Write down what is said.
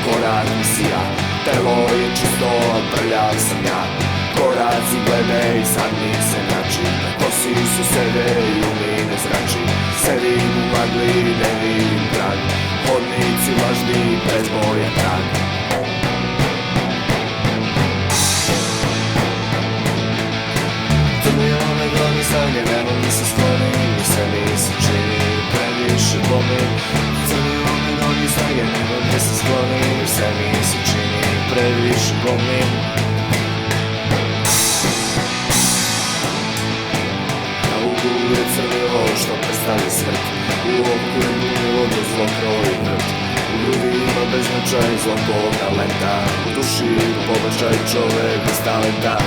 Korak misija, telo je čisto, prljav sam ja. Koraci glede i sad mi se nači, kosi su sede i umi ne zrači. Sedim u magli, ne vidim trag, hodnici lažni, bezboje trag. Crni ome glani sanje, nebo mi se skloni, mi se čini previše bomi. Crni ome glani sanje, nebo mi se skloni, sve mi se čini previše glumim. Na uglu je crvilo što predstavlja smrt, u oku je glumilo do zlo kroji mrt. U grudi ima beznačaj zlokog talenta, u duši pobačaj čovek bez talenta.